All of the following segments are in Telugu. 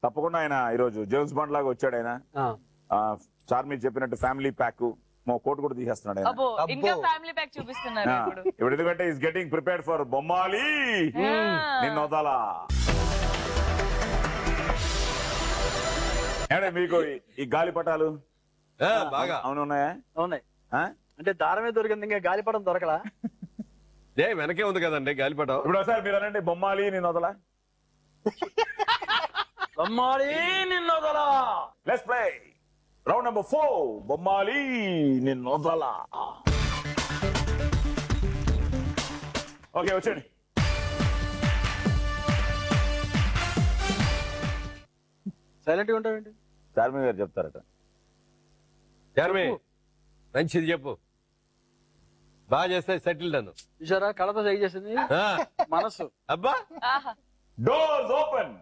తప్పకుండా ఆయన ఈరోజు జేమ్స్ బాండ్ లాగా వచ్చాడు ఆయన. చార్మి చెప్పినట్టు ఫ్యామిలీ ప్యాక్ మా కోట్ కూడా తీసేస్తున్నాడు ఆయన. ఇంకా ఫ్యామిలీ ప్యాక్ చూపిస్తున్నారు ఇప్పుడు. ఎందుకంటే ఈస్ గెటింగ్ ప్రిపేర్డ్ ఫర్ బొమ్మాలి నిన్ను వదలా. ఏమంటే మీకు ఈ గాలిపటాలు బాగా అవును ఉన్నాయా? ఉన్నాయి. అంటే దారమే దొరికింది, ఇంకా గాలిపటం దొరకలా. వెనకే ఉంది కదండి గాలిపటం. ఇప్పుడు ఒకసారి మీరు అనండి బొమ్మాలి నిన్ను వదలా. బొమ్మాలి నిన్ను వదలా. Let's play round number 4. Bommali నిన్ను వదలా. ఓకే వచ్చండి. సైలెంట్ గా ఉంటావేంటి? చార్మి గారు చెప్తారట. చార్మి మంచిది చెప్పు. బాగా చేస్తే సెటిల్డ్ అను. చూసారా కళతో సై చేసింది మనసు. అబ్బా డోర్స్ ఓపెన్.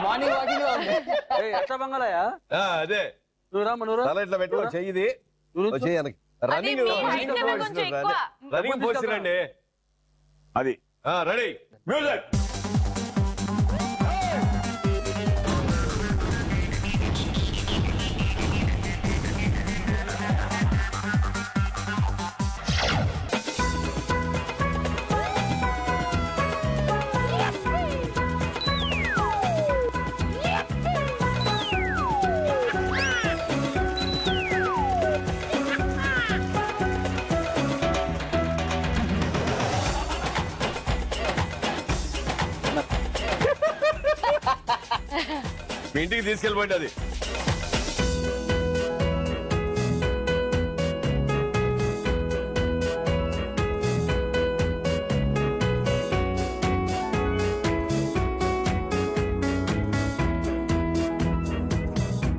మార్నింగ్ వాకింగ్ ఎట్లా బంగాళయా? అదే తల ఇట్లా పెట్టుకో, చెయ్యిది వెనక్కి రన్నింగ్ పోసిరండి. అది రెడీ మ్యూజిక్. మీ ఇంటికి తీసుకెళ్ళిపోయింది అది.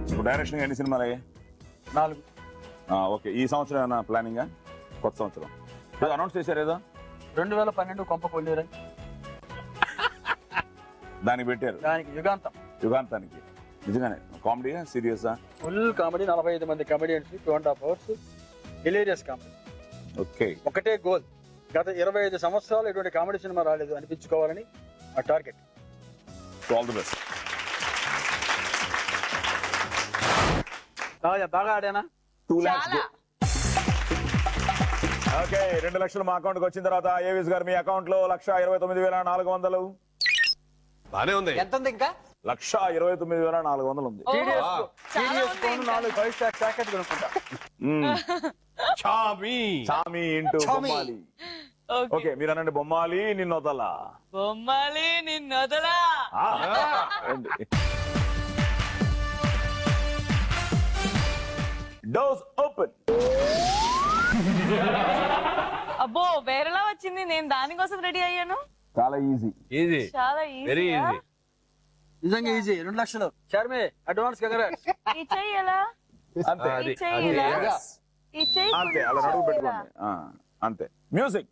ఇప్పుడు డైరెక్షన్ ఎన్ని సినిమాలు అయ్యాయి? 4. ఓకే. ఈ సంవత్సరం ఏమైనా ప్లానింగ్? కొత్త సంవత్సరం అనౌన్స్ చేశారు ఏదో 2012 కొంప కొల్లేరు దానికి పెట్టారు. దానికి యుగాంతానికి నిజంగానే కామెడీయా సీరియసా? Full comedy. 45 మంది comedians, 2.5 hours hilarious comedy. Okay. ఒకటే గోల్, గత 25 సంవత్సరాలు ఎటువంటి కామెడీ సినిమా రాలేదు అనిపించుకోవాలని ఆ టార్గెట్. All the best. బాగా ఆడానా? 2 lakhs. ఓకే 2 లక్షలు మా అకౌంట్ కి వచ్చిన తర్వాత ఏవిఎస్ గారు మీ అకౌంట్ లో 1,29,400. బానే ఉంది. ఎంత ఉంది ఇంకా? 1,29,400 ఉంది. చామి ఇంటూ బొమ్మాలి. ఓకే మీరు అనండి బొమ్మాలి నిన్ను వదలా. బొమ్మాలి నిన్ను వదలా. Doors open. అబ్బో వేరేలా వచ్చింది. నేను దానికోసం రెడీ అయ్యాను. చాలా ఈజీ. చాలా వెరీ ఈజీ. నిజంగా ఈజీ. 2 లక్షలు. చార్మి అడ్వాన్స్ ఈ చెయ్యి ఎలా? అంతే. ఈ చెయ్యి అంతే అలా నడుగు పెట్టుకోండి. అంతే. Music.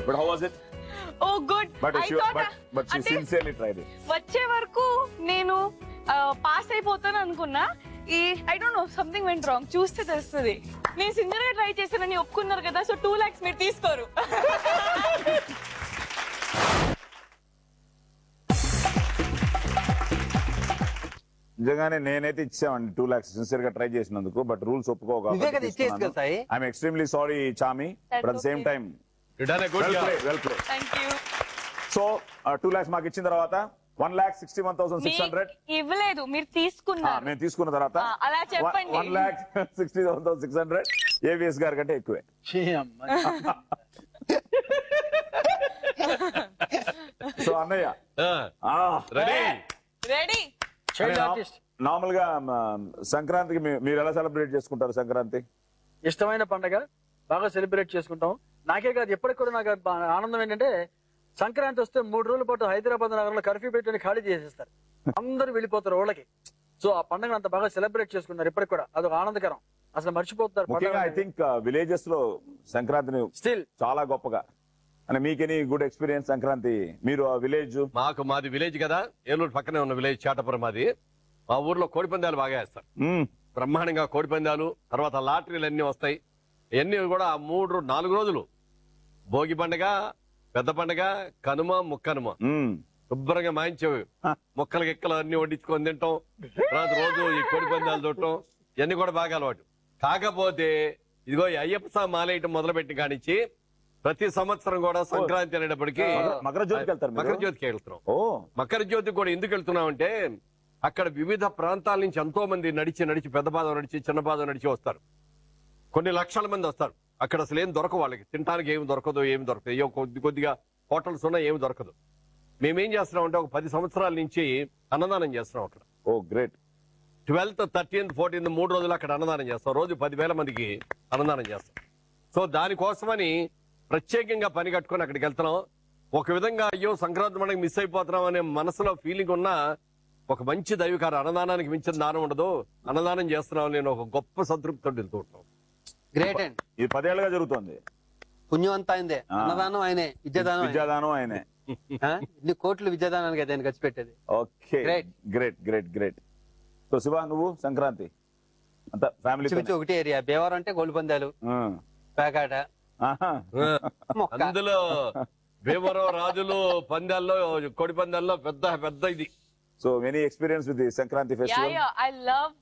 But how was it? Oh, good. But she sincerely tried it. వచ్చే వరకు నేను పాస్ అయిపోతాను అనుకున్నా. I don't know, something went wrong. చూస్తే తెలుస్తుంది. నేను సిన్సియర్ గా ట్రై చేశానని ఒప్పుకున్నారు కదా, సో 2 lakhs మీరు తీసుకోరు. నిజంగానే నేనైతే ఇచ్చామండి 2 lakhs సిన్సియర్ గా ట్రై చేసినందుకు. బట్ రూల్స్ ఒప్పుకోక ఐఎమ్ ఎక్స్ట్రీమ్లీ సారీ చామి. But at the same time well play. So 2 lakhs మాకు ఇచ్చిన తర్వాత 1,61,600 ఇవ్వలేదు, మీరు తీసుకున్నారు. మేము తీసుకున్న తర్వాత అలా చెప్పండి. 1,60,600 ఏవిఎస్ గారి కంటే ఎక్కువే. సో అన్నయ్య ready. Ready. Child artist. Normal గా సంక్రాంతికి మీరు ఎలా సెలబ్రేట్ చేసుకుంటారు? సంక్రాంతి ఇష్టమైన పండగ, బాగా సెలబ్రేట్ చేసుకుంటాం. నాకే కాదు, ఎప్పటికి కూడా నాకు ఆనందం ఏంటంటే సంక్రాంతి వస్తే 3 రోజుల పాటు హైదరాబాద్ నగరంలో కర్ఫ్యూ పెట్టుకుని ఖాళీ చేసేస్తారు, అందరూ వెళ్ళిపోతారు ఊళ్ళకి. సో ఆ పండుగ అంత బాగా సెలబ్రేట్ చేసుకున్నారు ఇప్పటికి కూడా, అదొక ఆనందకరం, అసలు మర్చిపోతారు. ఐ థింక్ విలేజెస్ లో సంక్రాంతిని స్టిల్ చాలా గొప్పగా. అంటే మీకెనీ గుడ్ ఎక్స్పీరియన్స్ సంక్రాంతి? మీరు ఆ విలేజ్? మాది విలేజ్ కదా, ఏలూరు పక్కనే ఉన్న విలేజ్ చాటపురం. మాది మా ఊర్లో కోడిపందాలు బాగా వేస్తారు, బ్రహ్మాండంగా కోడిపందాలు. తర్వాత లాటరీలు అన్ని వస్తాయి. ఇవన్నీ కూడా 3-4 రోజులు, భోగి పండుగ, పెద్ద పండుగ, కనుమ, ముక్కనుమ శుభ్రంగా మాయించేవి. ముక్కలు గిక్కలు అన్ని వడ్డించుకొని తింటాం. తర్వాత రోజు ఈ కోడిపందాలు చూడటం, ఇవన్నీ కూడా బాగా అలవాటు. కాకపోతే ఇదిగో ఈ అయ్యప్ప స్వామి మాలేయటం మొదలుపెట్టి కానించి ప్రతి సంవత్సరం కూడా సంక్రాంతి అనేటప్పటికీ మకర జ్యోతికి వెళ్తారు. మకర జ్యోతికి వెళ్తున్నాం. మకర జ్యోతికి కూడా ఎందుకు వెళ్తున్నాం అంటే అక్కడ వివిధ ప్రాంతాల నుంచి ఎంతో మంది నడిచి పెద్ద పాదం నడిచి చిన్న పాదం నడిచి వస్తారు. కొన్ని లక్షల మంది వస్తారు. అక్కడ అసలు ఏం దొరకవు, వాళ్ళకి తినడానికి ఏమి దొరకదు. ఏయో కొద్దిగా హోటల్స్ ఉన్నా ఏమి దొరకదు. మేమేం చేస్తున్నాం అంటే ఒక 10 సంవత్సరాల నుంచి అన్నదానం చేస్తున్నాం అక్కడ. ఓ గ్రేట్. 12th, 13th, 14th 3 రోజులు అక్కడ అన్నదానం చేస్తాం. రోజు 10,000 మందికి అన్నదానం చేస్తాం. సో దానికోసమని ప్రత్యేకంగా పని కట్టుకొని అక్కడికి వెళ్తున్నాం. ఒక విధంగా అయ్యో సంక్రాంతి మనకి మిస్ అయిపోతున్నాం అనే మనసులో ఫీలింగ్ ఉన్న ఒక మంచి దైవికారు, అన్నదానానికి మించిన దానం ఉండదు, అన్నదానం చేస్తున్నాం నేను ఒక గొప్ప సంతృప్తితో వెళ్తూ ఉంటాం. గ్రేట్ అండి. ఇది 10 ఏళ్ళుగా జరుగుతుంది. పుణ్యం అంతా ఆయనదే, అన్నదానం ఆయనే, విద్యాదానం ఆయనే. ఇన్ని కోట్లు విద్యాదానానికి అయితే ఆయన ఖర్చు పెట్టేది. Okay, great great great. So Shiva, నువ్వు సంక్రాంతి అంతా ఫ్యామిలీ? ఒకటి ఏరియా భీమవరం అంటే గోల్డ్ పందాలు, పేకాట, అందులో భీమవరం రాజులు పందాల్లో, కోడి పందాల్లో పెద్ద ఇది. So many experience with the Sankranti festival. I love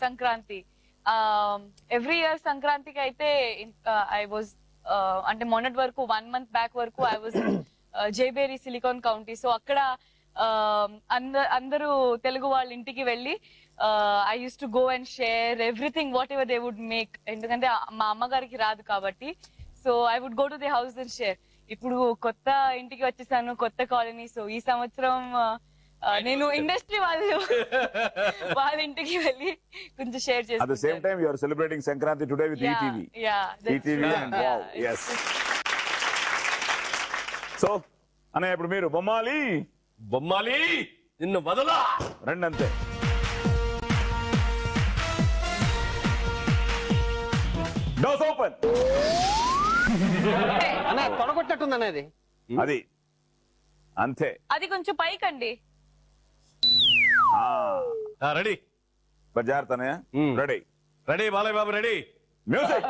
Sankranti. Every year సంక్రాంతికి అయితే ఐ వాజ్ అంటే మొన్నటి వరకు 1 month బ్యాక్ వరకు ఐ వాజ్ జైబేరి సిలికాన్ కౌంటీ. సో అక్కడ అందరూ తెలుగు వాళ్ళ ఇంటికి వెళ్ళి I use to go and share everything whatever they would make. ఎందుకంటే మా అమ్మగారికి రాదు కాబట్టి, so I would go to the house and share. ఇప్పుడు కొత్త ఇంటికి వచ్చేసాను, కొత్త కాలనీ. సో ఈ సంవత్సరం నేను ఇండస్ట్రీ వాళ్ళ ఇంటికి వెళ్ళి కొంచెం షేర్ చేస్తాను. At the same time you are celebrating Sankranti today with ETV. ETV and wow, yes. So అనే ఇప్పుడు మీరు బొమ్మాలి నిన్ను వదలా రెండంతే. Doors open. అన్న తొడగొట్టినట్టుంది అనేది. అది అంతే. అది కొంచెం పైకండి. Ready? జాగ్రత్తనే. Ready Balayya Babu, ready? Music.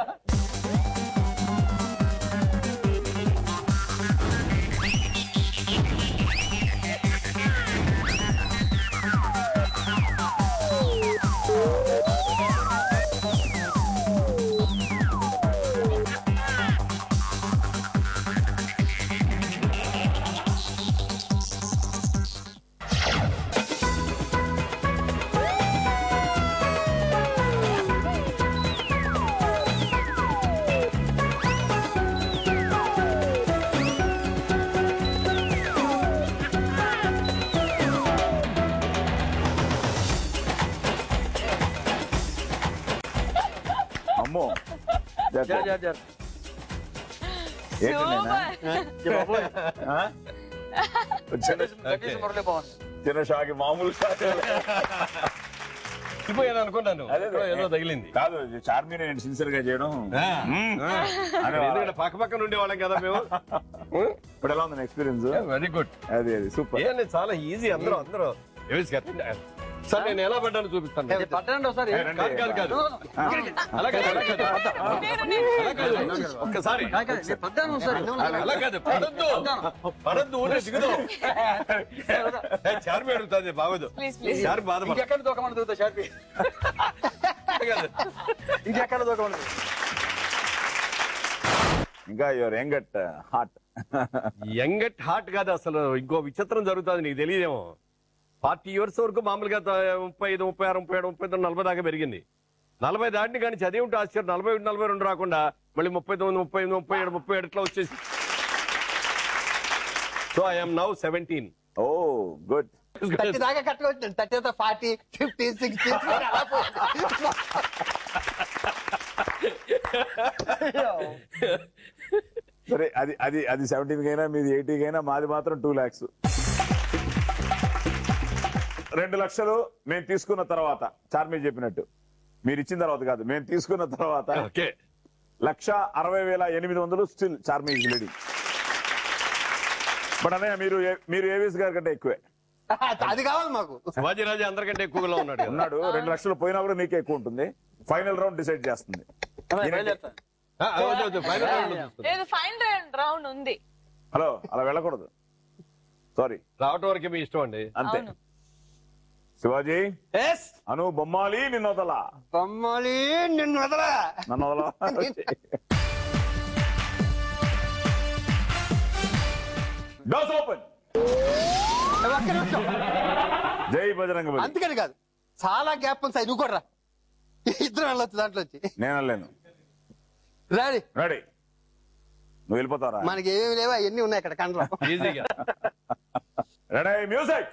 చిన్న షాకి, మామూలు షాక్ అనుకున్నాను. ఏదో తగిలింది కాదు. చార్మీని నేను సిన్సియర్ గా చేయడం. పక్క నుండి వాళ్ళం కదా మేము. ఇప్పుడు ఎలా ఉంది ఎక్స్పీరియన్స్? Very good. అది సూపర్. చాలా ఈజీ. అందరూ సార్ నేను ఎలా పడ్డాను చూపిస్తాను. పట్టండి ఒకసారి. కాదు అలా కాదు, ఒక్కసారి అలా కాదు. పడద్దు ఊరే దిగుదాం. చార్మి అడుగుతుంది, బాగోదు. చార్మి బాధపడ. ఇంకెక్కడ దూకమని దిగుతా చార్మి. ఇంకెక్కడ దూకమని. ఇంకా యువర్ యంగ్ అట్ హార్ట్ కాదు. అసలు ఇంకో విచిత్రం జరుగుతుంది, నీకు తెలియదేమో. 40 years వరకు మామూలుగా 35, 36, 37, 39, 40 దాకా పెరిగింది. 40 దాటిని కానీ చదివి ఆశ్చర్యం 41, 42 రాకుండా మళ్ళీ 39, 38, 37 ఇట్లా వచ్చేసి. So I'm now 17. Oh good. 30 దాకా కట్టుకోవచ్చు. 30 40 50 60 అలా పోయింది. సరే అది అది అది 17 కైనా మీది 80 కైనా మాది మాత్రం 2 lakhs. 2 లక్షలు మేము తీసుకున్న తర్వాత చార్మి చెప్పినట్టు మీరు ఇచ్చిన తర్వాత కాదు, మేము తీసుకున్న తర్వాత 1,60,800 still Charmi is leading. But అన్నయ్య మీరు ఏవిఎస్ గారి కంటే ఎక్కువే. అది కావాలి మాకు. శివాజీరాజు అందరికంటే ఎక్కువగా ఉన్నాడు. 2 లక్షలు పోయినా కూడా నీకే ఎక్కువ ఉంటుంది. ఫైనల్ రౌండ్ డిసైడ్ చేస్తుంది. ఫైనల్ రౌండ్ ఉంది. హలో అలా వెళ్ళకూడదు, సారీ. రావటం వరకే మీ ఇష్టం అండి. అంతే. శివాజీ అను బొమ్మాలి నిన్ను వదలా. బొమ్మాలి నిన్ను వదలా. నన్ను వదలా. Doors open. జై బజరంగ బలి. అందుకని కాదు, చాలా గ్యాప్ ఉంది సార్. నువ్వు కూడా రా, ఇద్దరు వెళ్ళొచ్చు దాంట్లో వచ్చి. నేను వెళ్ళలేను. Ready ready. నువ్వు వెళ్ళిపోతారా? మనకి ఏమేమి లేవు అవన్నీ ఉన్నాయి ఇక్కడ కండ్రం. ఈజీగా. Ready music.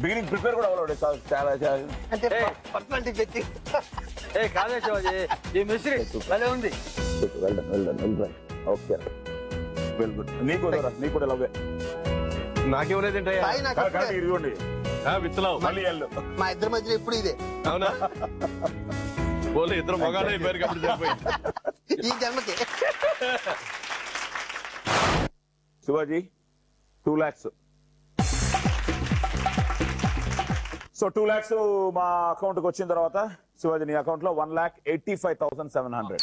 బిగినింగ్ ప్రిపేర్ కూడా అవ్వలేదు. చాలా అంటే పర్సనాలిటీ పెట్టి. కాదే శివాజీ, ఈ మిస్త్రీ భలే ఉంది. Okay well good. నీకు కూడా లవ్వే. నాకెవరేదంటే సాయి నాకు అప్పుడే. ఇదిగోండి విత్తలావు మళ్ళీ వెళ్ళు. మా ఇద్దరి మధ్యలో ఎప్పుడు ఇదే. అవునా? ఓన్లీ ఇద్దరు మొగానే అయిపోయారు కాబట్టి సరిపోయింది ఈ జన్మకి. శివాజీ 2 lakhs. సో 2 lakhs మా అకౌంట్ కి వచ్చిన తర్వాత శివాజీ నీ అకౌంట్ లో 1,85,700.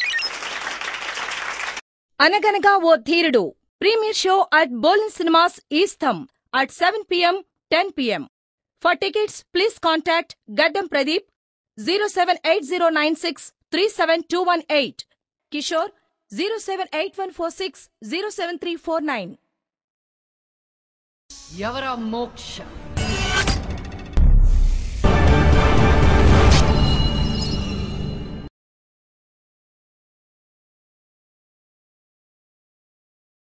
Anaganaga O Dheerudu premier show at బోలిన్ సినిమాస్ ఈస్టమ్ at 7 p.m. 10 p.m. For tickets, please contact Gaddam Pradeep 07809637218. Kishore 07814607349. ఎవరా మోక్ష